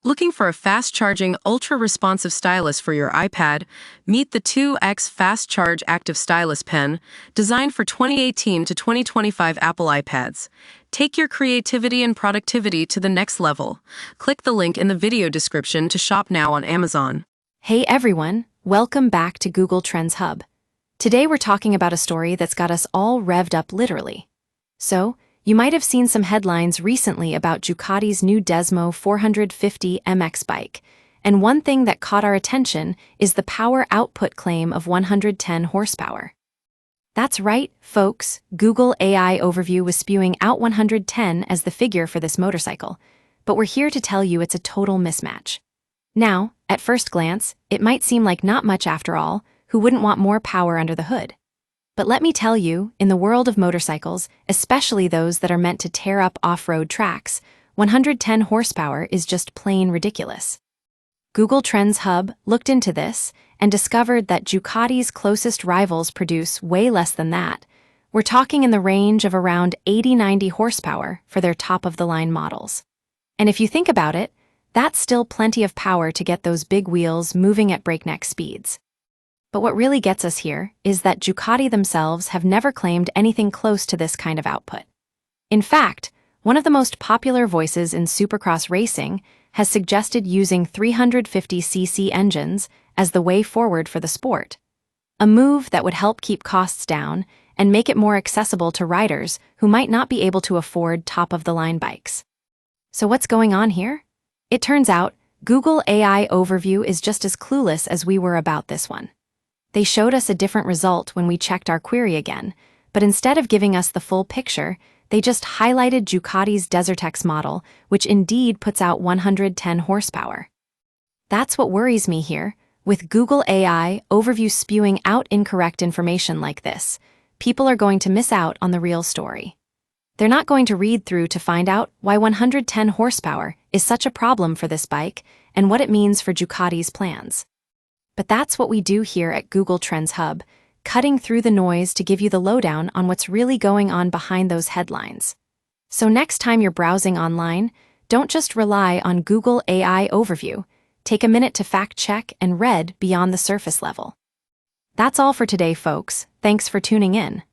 Looking for a fast-charging, ultra-responsive stylus for your iPad? Meet the 2X Fast Charge Active Stylus Pen, designed for 2018 to 2025 Apple iPads. Take your creativity and productivity to the next level. Click the link in the video description to shop now on Amazon. Hey everyone, welcome back to Google Trends Hub. Today we're talking about a story that's got us all revved up literally. So, you might have seen some headlines recently about Ducati's new Desmo 450 MX bike, and one thing that caught our attention is the power output claim of 110 horsepower. That's right, folks, Google AI Overview was spewing out 110 as the figure for this motorcycle, but we're here to tell you it's a total mismatch. Now, at first glance, it might seem like not much after all. Who wouldn't want more power under the hood? But let me tell you, in the world of motorcycles, especially those that are meant to tear up off-road tracks, 110 horsepower is just plain ridiculous. Google Trends Hub looked into this and discovered that Ducati's closest rivals produce way less than that. We're talking in the range of around 80-90 horsepower for their top-of-the-line models. And if you think about it, that's still plenty of power to get those big wheels moving at breakneck speeds. But what really gets us here is that Ducati themselves have never claimed anything close to this kind of output. In fact, one of the most popular voices in supercross racing has suggested using 350cc engines as the way forward for the sport, a move that would help keep costs down and make it more accessible to riders who might not be able to afford top-of-the-line bikes. So what's going on here? It turns out, Google AI Overview is just as clueless as we were about this one. They showed us a different result when we checked our query again, but instead of giving us the full picture, they just highlighted Ducati's DesertX model, which indeed puts out 110 horsepower. That's what worries me here. With Google AI Overview spewing out incorrect information like this, people are going to miss out on the real story. They're not going to read through to find out why 110 horsepower is such a problem for this bike and what it means for Ducati's plans. But that's what we do here at Google Trends Hub, cutting through the noise to give you the lowdown on what's really going on behind those headlines. So next time you're browsing online, don't just rely on Google AI Overview. Take a minute to fact-check and read beyond the surface level. That's all for today, folks. Thanks for tuning in.